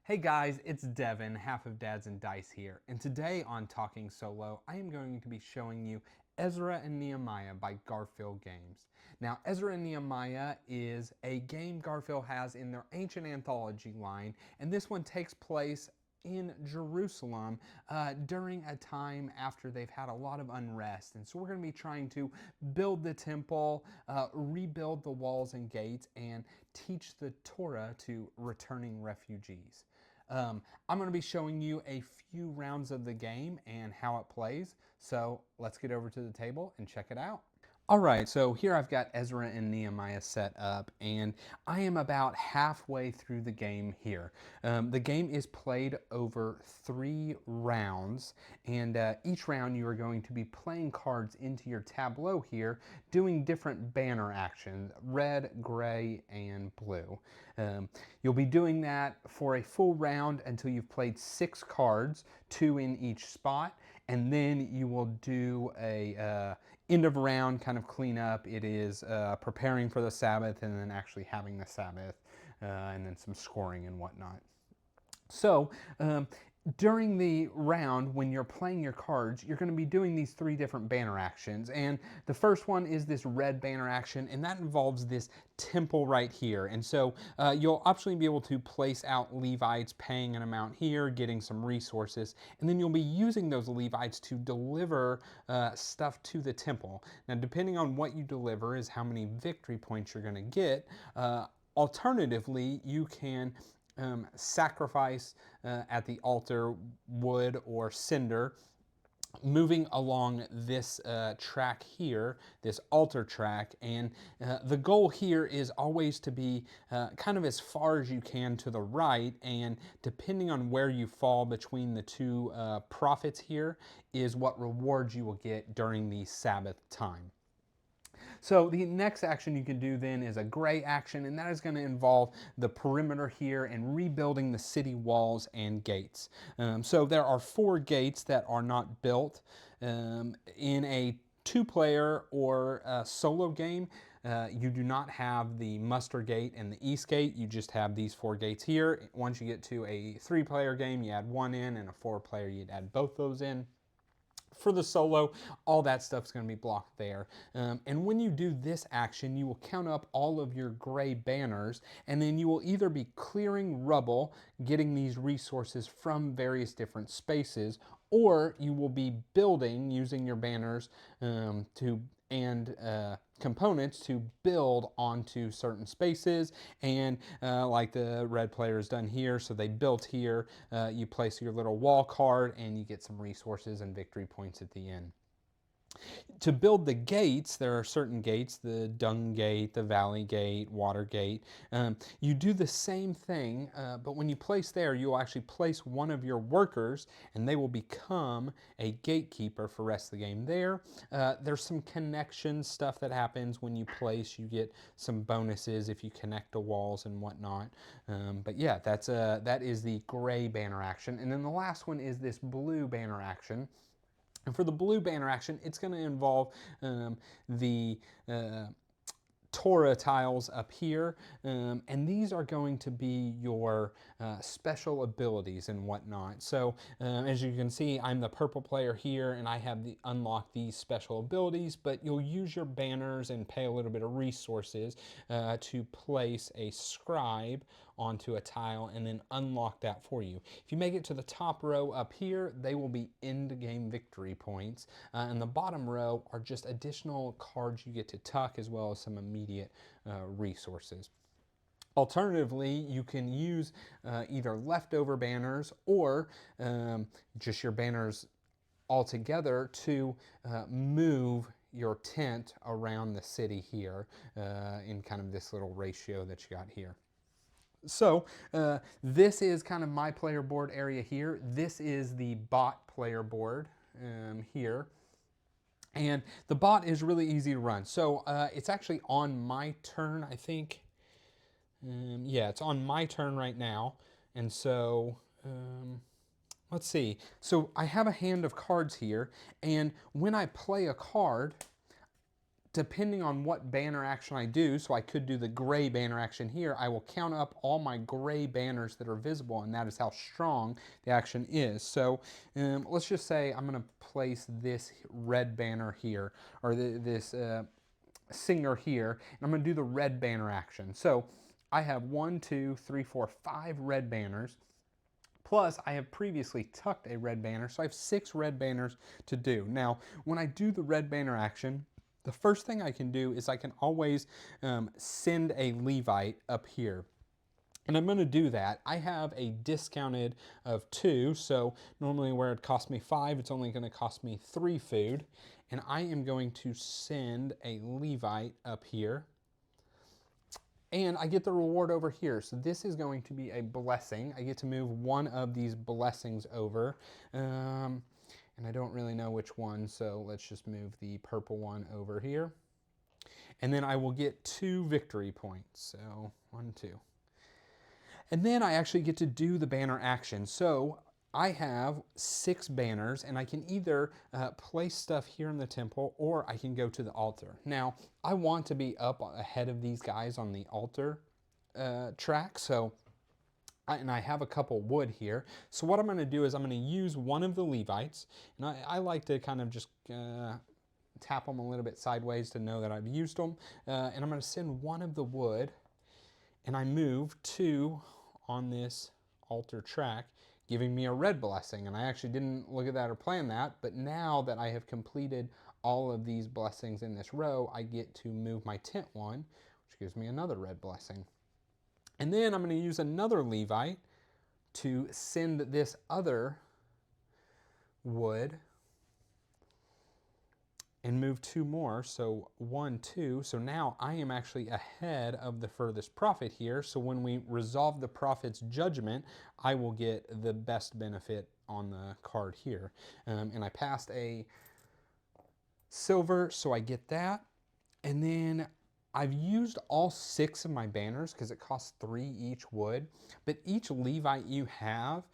Hey guys, it's Devin, half of Dads and Dice here, and today on Talking Solo, I am going to be showing you Ezra and Nehemiah by Garphill Games. Now, Ezra and Nehemiah is a game Garphill has in their ancient anthology line, and this one takes place in Jerusalem during a time after they've had a lot of unrest. And so we're going to be trying to build the temple, rebuild the walls and gates, and teach the Torah to returning refugees. I'm going to be showing you a few rounds of the game and how it plays. So let's get over to the table and check it out. All right, so here I've got Ezra and Nehemiah set up, and I am about halfway through the game here. The game is played over 3 rounds, and each round you are going to be playing cards into your tableau here, doing different banner actions, red, gray, and blue. You'll be doing that for a full round until you've played 6 cards, 2 in each spot, and then you will do a end of round kind of cleanup. It is preparing for the Sabbath and then actually having the Sabbath, and then some scoring and whatnot. So during the round, when you're playing your cards, you're going to be doing these 3 different banner actions. And the first one is this red banner action, and that involves this temple right here. And so you'll optionally be able to place out Levites, paying an amount here, getting some resources, and then you'll be using those Levites to deliver stuff to the temple. Now, depending on what you deliver is how many victory points you're going to get. Alternatively, you can sacrifice at the altar wood or cinder, moving along this track here, this altar track, and the goal here is always to be kind of as far as you can to the right, and depending on where you fall between the 2 prophets here is what rewards you will get during the Sabbath time. So the next action you can do then is a gray action, and that is going to involve the perimeter here and rebuilding the city walls and gates. So there are 4 gates that are not built in a 2-player or solo game. You do not have the muster gate and the east gate. You just have these 4 gates here. Once you get to a 3-player game, you add 1 in, and a 4-player, you'd add both those in. For the solo, all that stuff's going to be blocked there. And when you do this action, you will count up all of your gray banners, and then you will either be clearing rubble, getting these resources from various different spaces, or you will be building using your banners and components to build onto certain spaces, and like the red player has done here, so they built here, you place your little wall card and you get some resources and victory points at the end. To build the gates, there are certain gates, the dung gate, the valley gate, water gate. You do the same thing, but when you place there, you'll actually place one of your workers, and they will become a gatekeeper for the rest of the game there. There's some connection stuff that happens when you place. You get some bonuses if you connect the walls and whatnot. But yeah, that is the gray banner action. And then the last one is this blue banner action. And for the blue banner action, it's going to involve the Torah tiles up here, and these are going to be your special abilities and whatnot. So as you can see, I'm the purple player here, and I have unlocked these special abilities, but you'll use your banners and pay a little bit of resources to place a scribe onto a tile and then unlock that for you. If you make it to the top row up here, they will be end game victory points, and the bottom row are just additional cards you get to tuck, as well as some immediate resources. Alternatively, you can use either leftover banners or just your banners altogether to move your tent around the city here in kind of this little ratio that you got here. So this is kind of my player board area here. This is the bot player board here. And the bot is really easy to run. So it's actually on my turn, I think. Yeah, it's on my turn right now. And so let's see. So I have a hand of cards here. And when I play a card, depending on what banner action I do, so I could do the gray banner action here, I will count up all my gray banners that are visible, and that is how strong the action is. So let's just say I'm going to place this red banner here, or this singer here, and I'm going to do the red banner action. So I have 1, 2, 3, 4, 5 red banners. Plus, I have previously tucked a red banner, so I have 6 red banners to do. Now, when I do the red banner action, the first thing I can do is I can always send a Levite up here. And I'm going to do that. I have a discounted of 2, so normally where it cost me 5, it's only going to cost me 3 food. And I am going to send a Levite up here. And I get the reward over here. So this is going to be a blessing. I get to move one of these blessings over. And I don't really know which one, so let's just move the purple one over here. And then I will get 2 victory points. So 1, 2. And then I actually get to do the banner action. So I have 6 banners, and I can either place stuff here in the temple, or I can go to the altar. Now, I want to be up ahead of these guys on the altar track, and I have a couple wood here. So what I'm going to do is I'm going to use one of the Levites, and I like to kind of just tap them a little bit sideways to know that I've used them, and I'm going to send one of the wood, and I move 2 on this altar track, giving me a red blessing. And I actually didn't look at that or plan that, but now that I have completed all of these blessings in this row, I get to move my tent one, which gives me another red blessing. And then I'm going to use another Levite to send this other wood and move 2 more, so 1, 2. So now I am actually ahead of the furthest prophet here. So when we resolve the prophet's judgment, I will get the best benefit on the card here. And I passed a silver, so I get that. And then I've used all 6 of my banners because it costs 3 each wood. But each Levite you have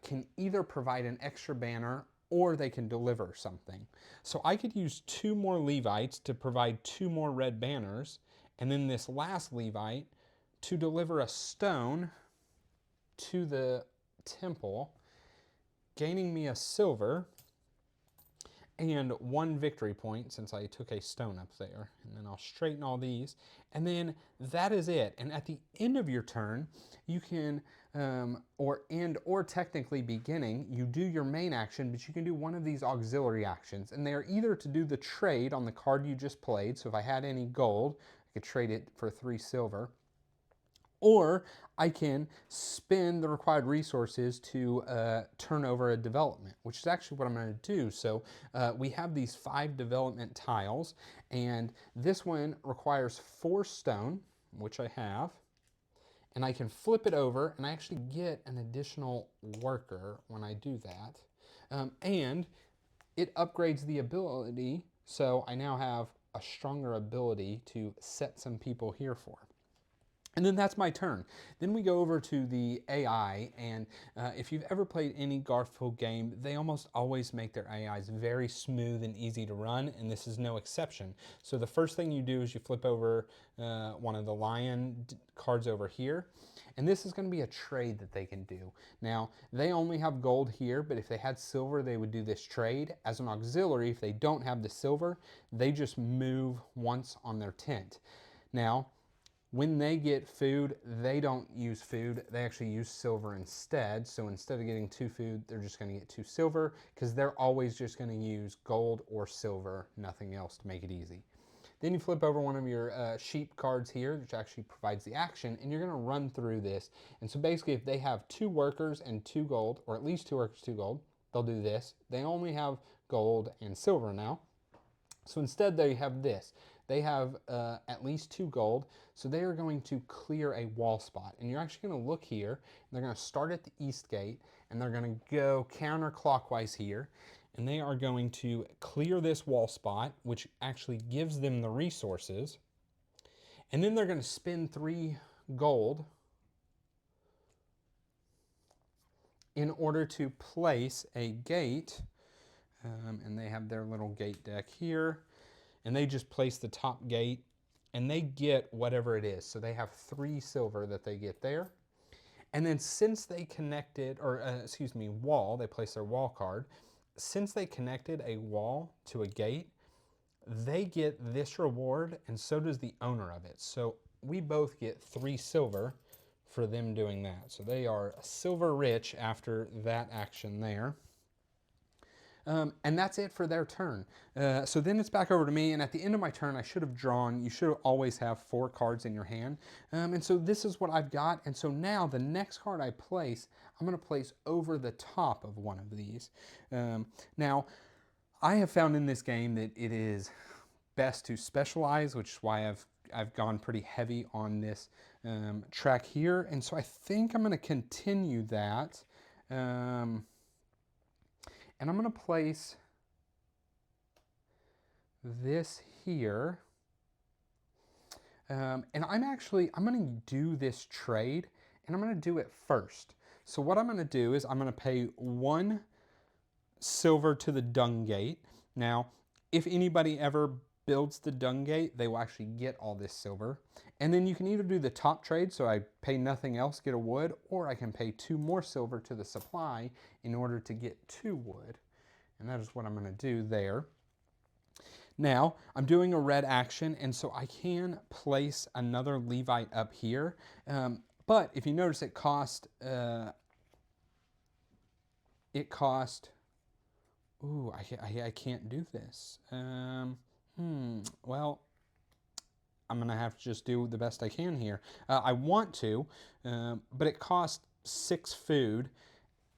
can either provide an extra banner, or they can deliver something. So I could use 2 more Levites to provide 2 more red banners, and then this last Levite to deliver a stone to the temple, gaining me a silver and 1 victory point since I took a stone up there. And then I'll straighten all these, and then that is it. And at the end of your turn, you can or technically beginning, you do your main action, but you can do one of these auxiliary actions, and they are either to do the trade on the card you just played. So if I had any gold, I could trade it for 3 silver, or I can spend the required resources to turn over a development, which is actually what I'm going to do. So we have these 5 development tiles, and this one requires 4 stone, which I have. And I can flip it over, and I actually get an additional worker when I do that. And it upgrades the ability, so I now have a stronger ability to set some people here for. And then that's my turn. Then we go over to the AI, and if you've ever played any Garfield game, they almost always make their AIs very smooth and easy to run, and this is no exception. So the first thing you do is you flip over one of the lion cards over here, and this is going to be a trade that they can do. Now, they only have gold here, but if they had silver, they would do this trade. As an auxiliary, if they don't have the silver, they just move once on their tent. Now, when they get food, they don't use food. They actually use silver instead. So instead of getting 2 food, they're just going to get 2 silver, because they're always just going to use gold or silver, nothing else, to make it easy. Then you flip over one of your sheep cards here, which actually provides the action, and you're going to run through this. And so basically, if they have 2 workers and 2 gold, or at least 2 workers, 2 gold, they'll do this. They only have gold and silver now. So instead, they have this. They have at least 2 gold, so they are going to clear a wall spot. And you're actually going to look here, and they're going to start at the east gate, and they're going to go counterclockwise here, and they are going to clear this wall spot, which actually gives them the resources. And then they're going to spend 3 gold in order to place a gate, and they have their little gate deck here. and they just place the top gate, and they get whatever it is. So they have 3 silver that they get there. And then since they connected, wall, they place their wall card. Since they connected a wall to a gate, they get this reward, and so does the owner of it. So we both get 3 silver for them doing that. So they are silver rich after that action there. And that's it for their turn. So then it's back over to me, and at the end of my turn, I should have drawn. You should always have 4 cards in your hand. And so this is what I've got. And so now the next card I place, I'm going to place over the top of one of these. Now, I have found in this game that it is best to specialize, which is why I've gone pretty heavy on this track here. And so I think I'm going to continue that. And I'm going to place this here. And I'm going to do this trade, and I'm going to do it first. So what I'm going to do is I'm going to pay 1 silver to the dung gate. Now, if anybody ever builds the dung gate, they will actually get all this silver. And then you can either do the top trade, so I pay nothing else, get a wood, or I can pay 2 more silver to the supply in order to get 2 wood. And that is what I'm going to do there. Now, I'm doing a red action, and so I can place another Levite up here. But if you notice, it cost, ooh, I can't do this. Well, I'm going to have to just do the best I can here. I want to, but it costs 6 food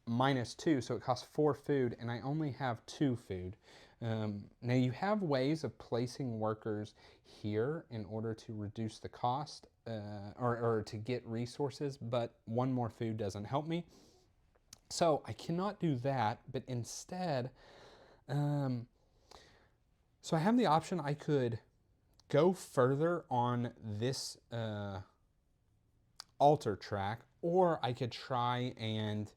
minus 2, so it costs 4 food, and I only have 2 food. Now you have ways of placing workers here in order to reduce the cost or to get resources, but 1 more food doesn't help me. So I cannot do that, but instead, so I have the option. I could go further on this altar track, or I could try and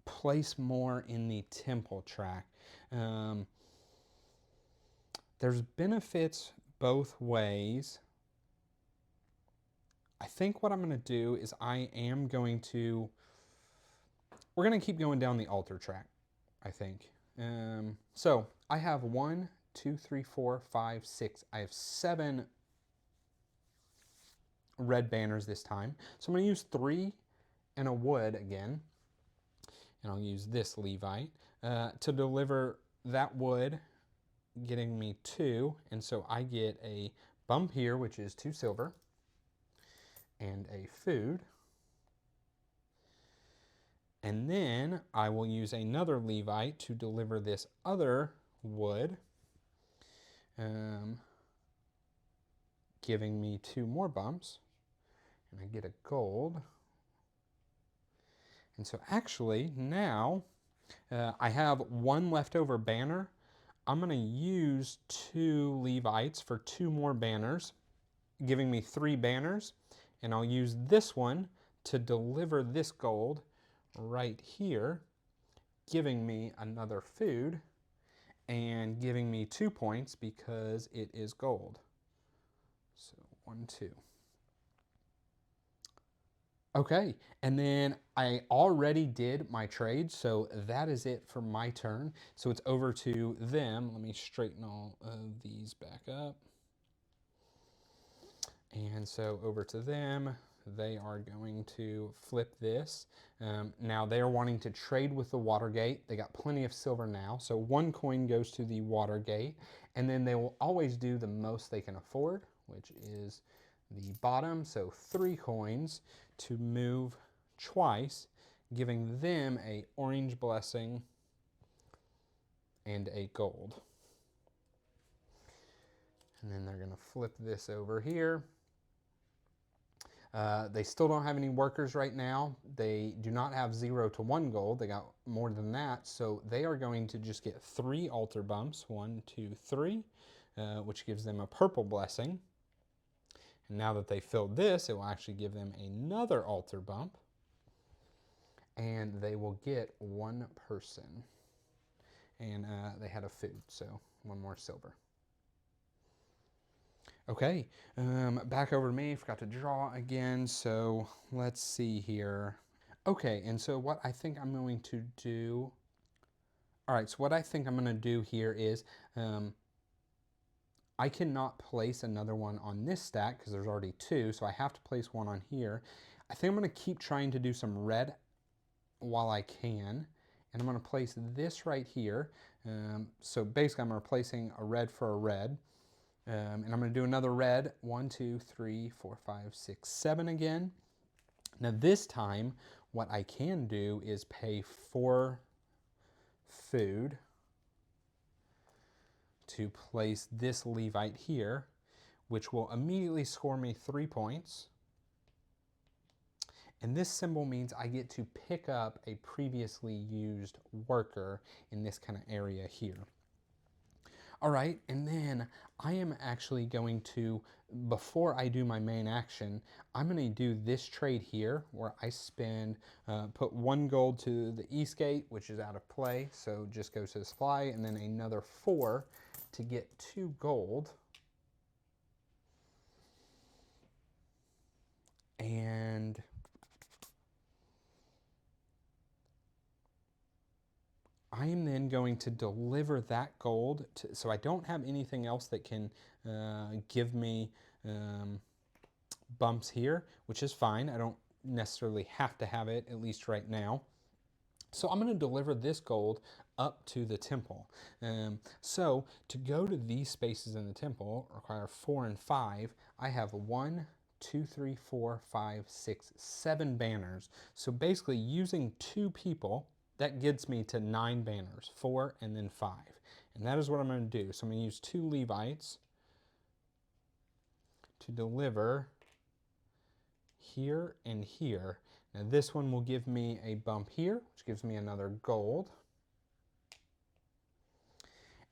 place more in the temple track. There's benefits both ways. I think what I'm going to do is we're going to keep going down the altar track, I think. So I have 1, 2, 3, 4, 5, 6. I have 7 red banners this time. So I'm going to use 3 and a wood again. And I'll use this Levite to deliver that wood, getting me 2. And so I get a bump here, which is 2 silver, and a food. And then I will use another Levite to deliver this other wood, giving me 2 more bumps. And I get a gold. And so actually now I have 1 leftover banner. I'm going to use 2 Levites for 2 more banners, giving me 3 banners. And I'll use this one to deliver this gold right here, giving me another food and giving me 2 points because it is gold. So 1, 2. Okay, and then I already did my trade, so that is it for my turn. So it's over to them. Let me straighten all of these back up. And so over to them, they are going to flip this. Now they are wanting to trade with the Watergate. They got plenty of silver now, so 1 coin goes to the Watergate, and then they will always do the most they can afford, which is the bottom, so 3 coins to move twice, giving them a orange blessing and a gold. And then they're going to flip this over here. They still don't have any workers right now. They do not have 0 to 1 gold. They got more than that, so they are going to just get 3 altar bumps, 1, 2, 3, which gives them a purple blessing. And now that they filled this, it will actually give them another altar bump, and they will get 1 person. And they had a food, so one more silver. Okay, back over to me. Forgot to draw again, so let's see here. Okay, and so what I think I'm going to do, all right, so what I think I'm going to do here is I cannot place another one on this stack because there's already two, so I have to place one on here. I think I'm going to keep trying to do some red while I can, and I'm going to place this right here. So basically I'm replacing a red for a red. And I'm going to do another red, 1, 2, 3, 4, 5, 6, 7 again. Now this time, what I can do is pay for food to place this Levite here, which will immediately score me 3 points. And this symbol means I get to pick up a previously used worker in this kind of area here. All right, and then I am actually going to, before I do my main action, I'm going to do this trade here where I spend, put 1 gold to the east gate, which is out of play, so just goes to the supply, and then another 4 to get 2 gold. And I am then going to deliver that gold to, so I don't have anything else that can give me bumps here, which is fine. I don't necessarily have to have it, at least right now. So I'm going to deliver this gold up to the temple. So to go to these spaces in the temple require 4 and 5. I have 1, 2, 3, 4, 5, 6, 7 banners. So basically using 2 people, that gets me to 9 banners, 4 and then 5. And that is what I'm going to do. So I'm going to use 2 Levites to deliver here and here. Now this one will give me a bump here, which gives me another gold.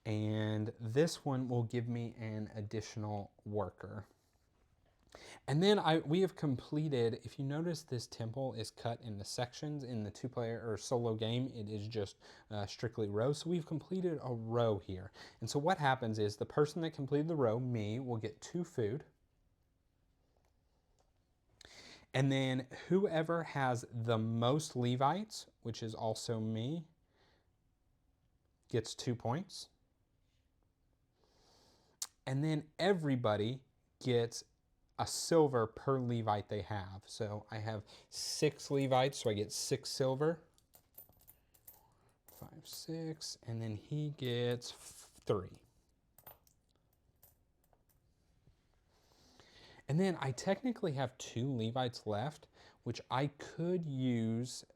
And this one will give me an additional worker. And then we have completed, if you notice this temple is cut into sections in the 2-player or solo game, it is just strictly rows. So we've completed a row here. And so what happens is the person that completed the row, me, will get 2 food. And then whoever has the most Levites, which is also me, gets 2 points. And then everybody gets a silver per Levite they have. So I have 6 Levites, so I get 6 silver. 5, 6, and then he gets 3. And then I technically have 2 Levites left, which I could use.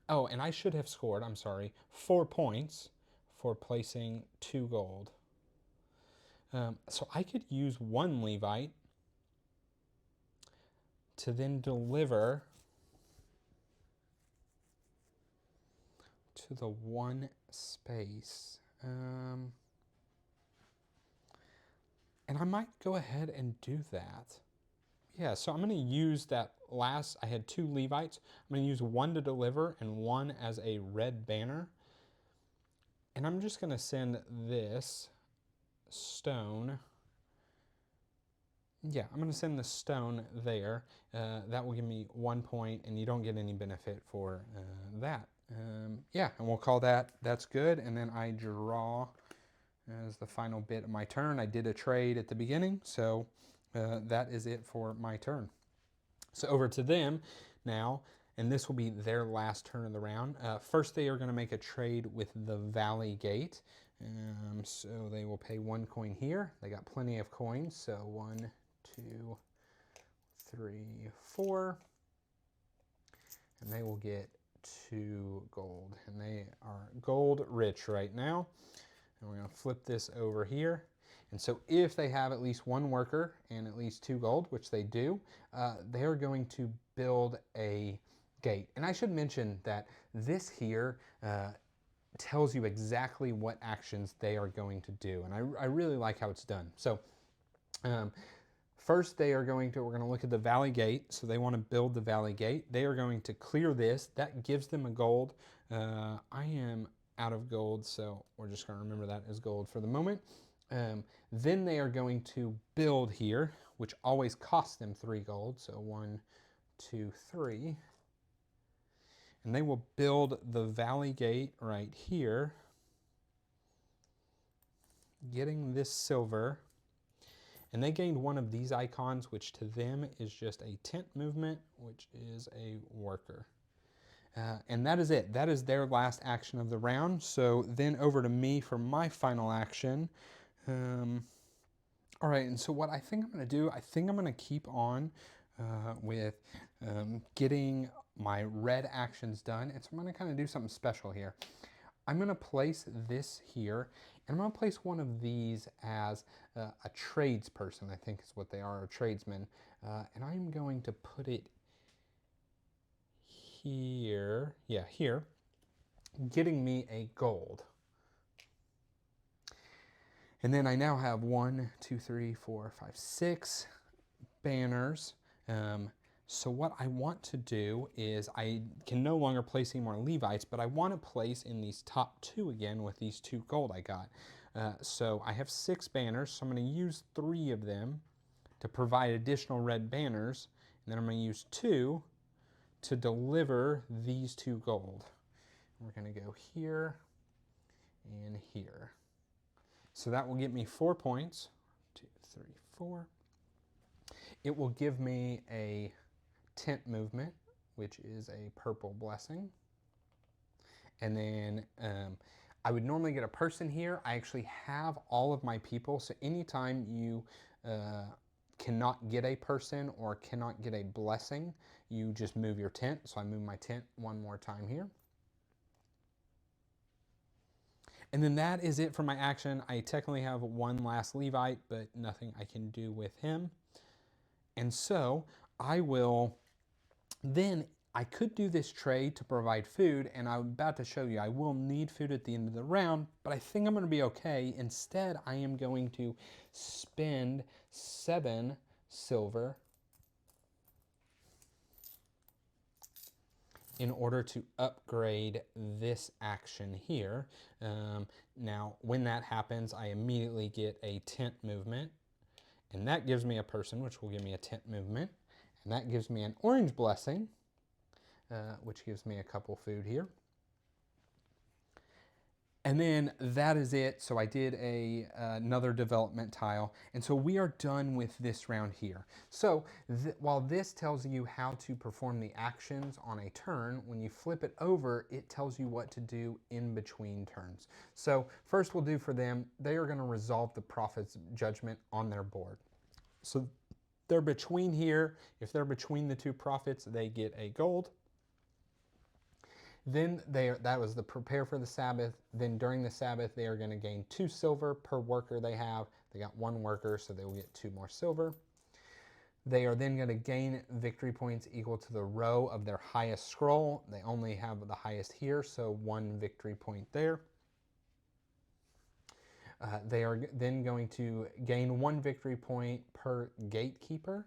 Oh, and I should have scored, I'm sorry, 4 points for placing 2 gold. So I could use 1 Levite to then deliver to the 1 space. And I might go ahead and do that. Yeah, so I'm going to use that last, I had 2 Levites. I'm going to use 1 to deliver and 1 as a red banner. And I'm just going to send this stone. Yeah, I'm going to send the stone there. That will give me 1 point, and you don't get any benefit for that. Yeah, and we'll call that's good. And then I draw as the final bit of my turn. I did a trade at the beginning, so that is it for my turn. So over to them now, and this will be their last turn of the round. First, they are going to make a trade with the Valley Gate. So they will pay 1 coin here. They got plenty of coins, so 1, 2, 3, 4. And they will get 2 gold. And they are gold rich right now. And we're going to flip this over here. And so if they have at least 1 worker and at least 2 gold, which they do, they are going to build a gate. And I should mention that this here tells you exactly what actions they are going to do. And I really like how it's done. So first we're going to look at the Valley Gate. So they want to build the Valley Gate. They are going to clear this. That gives them a gold. I am out of gold, so we're just going to remember that as gold for the moment. Then they are going to build here, which always costs them 3 gold. So 1, 2, 3. And they will build the valley gate right here, getting this silver. And they gained one of these icons, which to them is just a tent movement, which is a worker. And that is it. That is their last action of the round. So then over to me for my final action. All right, and so what I think I'm going to do, I think I'm going to keep on with getting my red actions done. And so I'm going to kind of do something special here. I'm going to place this here, and I'm going to place one of these as a tradesperson, I think is what they are, a tradesman. And I'm going to put it here, yeah, here, getting me a gold. And then I now have 1, 2, 3, 4, 5, 6 banners. So what I want to do is I can no longer place any more Levites, but I want to place in these top 2 again with these 2 gold I got. So I have 6 banners, so I'm going to use 3 of them to provide additional red banners, and then I'm going to use 2 to deliver these 2 gold. We're going to go here and here. So that will get me 4 points. 2, 3, 4. It will give me a tent movement, which is a purple blessing. And then I would normally get a person here. I actually have all of my people. So anytime you cannot get a person or cannot get a blessing, you just move your tent. So I move my tent one more time here. And then that is it for my action. I technically have one last Levite, but nothing I can do with him. And so I will then, I could do this trade to provide food, and I'm about to show you I will need food at the end of the round, but I think I'm going to be okay. Instead, I am going to spend 7 silver in order to upgrade this action here. Now, when that happens, I immediately get a tent movement, and that gives me a person, which will give me a tent movement, and that gives me an orange blessing, which gives me a couple food here. And then that is it. So I did another development tile. And so we are done with this round here. So while this tells you how to perform the actions on a turn, when you flip it over, it tells you what to do in between turns. So first we'll do for them, they are going to resolve the prophet's judgment on their board. So they're between here. If they're between the 2 prophets, they get a gold. Then that was the prepare for the Sabbath. Then during the Sabbath, they are going to gain 2 silver per worker they have. They got 1 worker, so they will get 2 more silver. They are then going to gain victory points equal to the row of their highest scroll. They only have the highest here, so 1 victory point there. They are then going to gain 1 victory point per gatekeeper.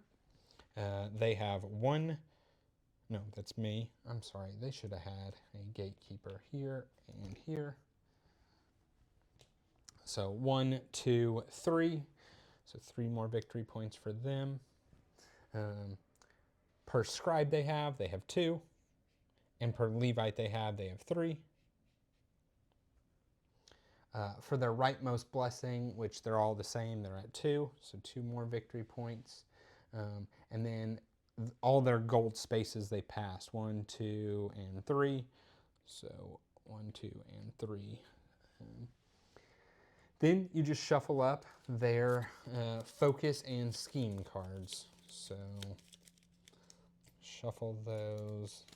They have 1. No, that's me. I'm sorry. They should have had a gatekeeper here and here. So 1, 2, 3. So 3 more victory points for them. Per scribe they have 2. And per Levite they have 3. For their rightmost blessing, which they're all the same, they're at 2. So 2 more victory points. And then all their gold spaces they passed, 1, 2, and 3. So 1, 2, and 3. Then you just shuffle up their focus and scheme cards. So shuffle those.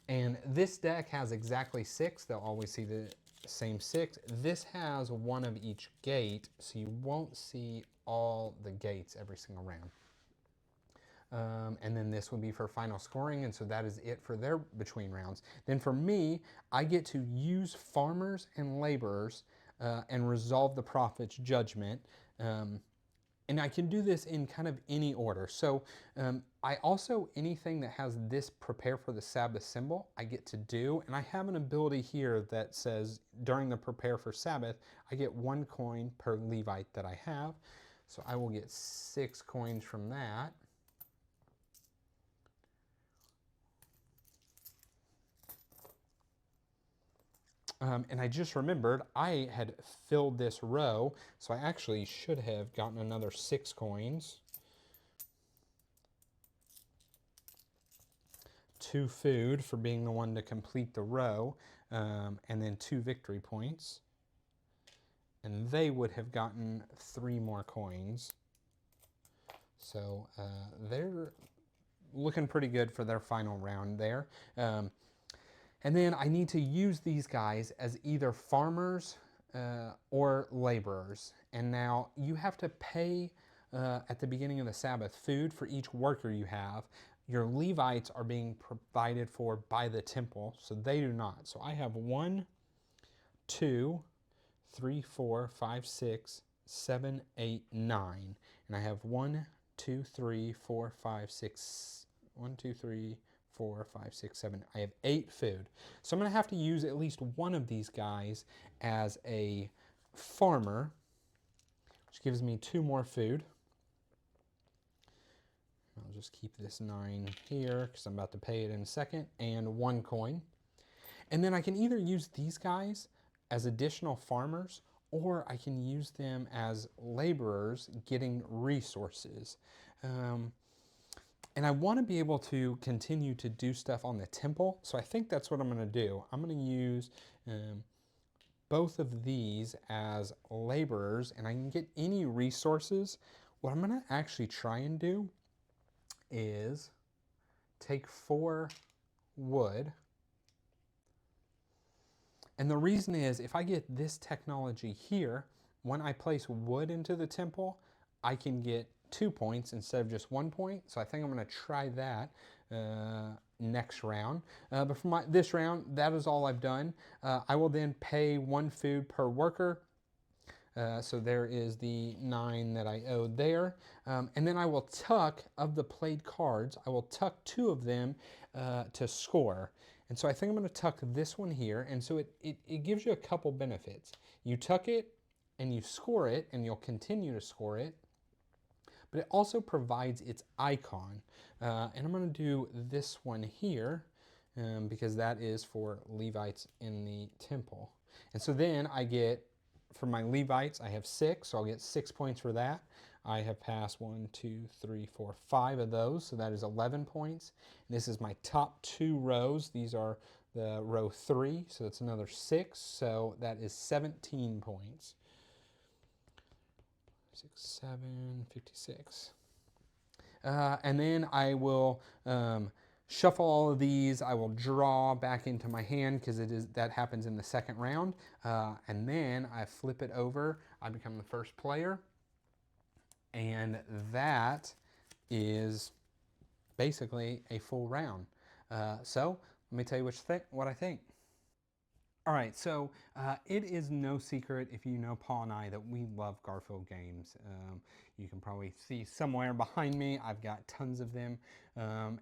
And this deck has exactly 6. They'll always see the same 6. This has 1 of each gate, so you won't see all the gates every single round. And then this will be for final scoring, and so that is it for their between rounds. Then for me, I get to use farmers and laborers and resolve the prophet's judgment. And I can do this in kind of any order. So I also, anything that has this prepare for the Sabbath symbol, I get to do. And I have an ability here that says during the prepare for Sabbath, I get 1 coin per Levite that I have. So I will get 6 coins from that. And I just remembered I had filled this row, so I actually should have gotten another 6 coins. 2 food for being the one to complete the row, and then 2 victory points. And they would have gotten 3 more coins. So they're looking pretty good for their final round there. And then I need to use these guys as either farmers or laborers. And now you have to pay at the beginning of the Sabbath food for each worker you have. Your Levites are being provided for by the temple, so they do not. So I have 1, 2, 3, 4, 5, 6, 7, 8, 9. And I have 1, 2, 3, 4, 5, 6, 1, 2, 3, 4, 5, 6, 7. I have 8 food. So I'm going to have to use at least one of these guys as a farmer, which gives me 2 more food. I'll just keep this 9 here because I'm about to pay it in a second, and 1 coin. And then I can either use these guys as additional farmers, or I can use them as laborers getting resources. And I want to be able to continue to do stuff on the temple, so I think that's what I'm going to do. I'm going to use both of these as laborers, and I can get any resources. What I'm going to actually try and do is take 4 wood. And the reason is, if I get this technology here, when I place wood into the temple, I can get 2 points instead of just 1 point. So I think I'm going to try that next round. But for this round, that is all I've done. I will then pay 1 food per worker. So there is the 9 that I owed there. And then I will tuck, of the played cards, I will tuck 2 of them to score. And so I think I'm going to tuck this one here. And so it gives you a couple benefits. You tuck it and you score it, and you'll continue to score it. But it also provides its icon. And I'm going to do this one here because that is for Levites in the temple. And so then I get, for my Levites, I have 6, so I'll get 6 points for that. I have passed 1, 2, 3, 4, 5 of those, so that is 11 points. And this is my top 2 rows. These are the row 3, so that's another 6, so that is 17 points. 6, 7, 56. And then I will shuffle all of these. I will draw back into my hand because that happens in the second round. And then I flip it over. I become the first player. And that is basically a full round. So let me tell you what I think. All right, so it is no secret, if you know Paul and I, that we love Garfield games. You can probably see somewhere behind me, I've got tons of them.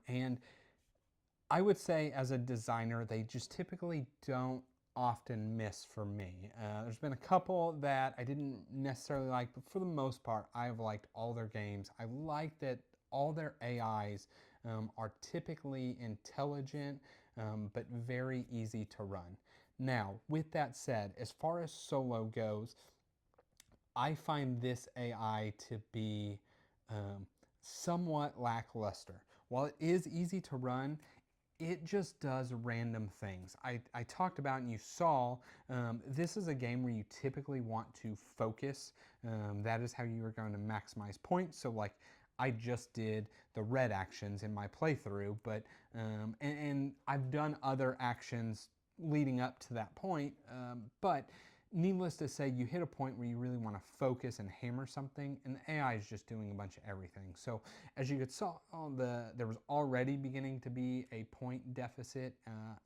And I would say, as a designer, they just typically don't often miss for me. There's been a couple that I didn't necessarily like, but for the most part, I've liked all their games. I like that all their AIs are typically intelligent, but very easy to run. Now, with that said, as far as solo goes, I find this AI to be somewhat lackluster. While it is easy to run, it just does random things. I talked about, and you saw, this is a game where you typically want to focus. That is how you are going to maximize points. So like, I just did the red actions in my playthrough, but and I've done other actions leading up to that point, but needless to say, you hit a point where you really want to focus and hammer something, and the AI is just doing a bunch of everything. So as you saw, there was already beginning to be a point deficit,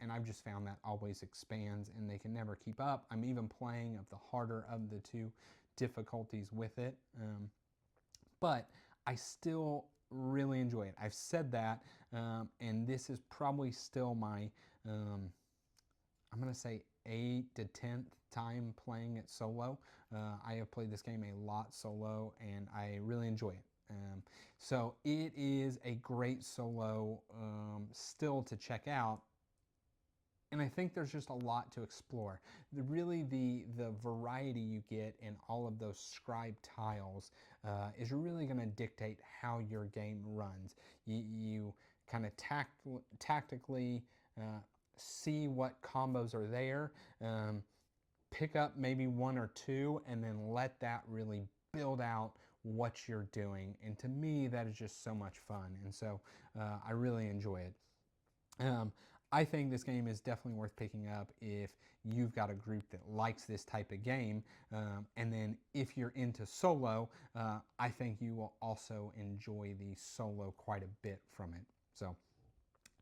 and I've just found that always expands, and they can never keep up. I'm even playing of the harder of the 2 difficulties with it. but I still really enjoy it. I've said that, and this is probably still my, I'm going to say 8th to 10th time playing it solo. I have played this game a lot solo, and I really enjoy it. So it is a great solo still to check out, and I think there's just a lot to explore. The variety you get in all of those scribe tiles is really going to dictate how your game runs. You kind of tactically see what combos are there, pick up maybe one or two, and then let that really build out what you're doing. And to me, that is just so much fun, and so I really enjoy it. I think this game is definitely worth picking up if you've got a group that likes this type of game. And then if you're into solo, I think you will also enjoy the solo quite a bit from it. So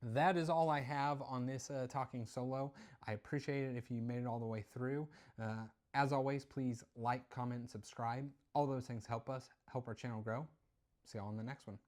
that is all I have on this Talking Solo. I appreciate it if you made it all the way through. As always, please like, comment, and subscribe. All those things help us, help our channel grow. See y'all on the next one.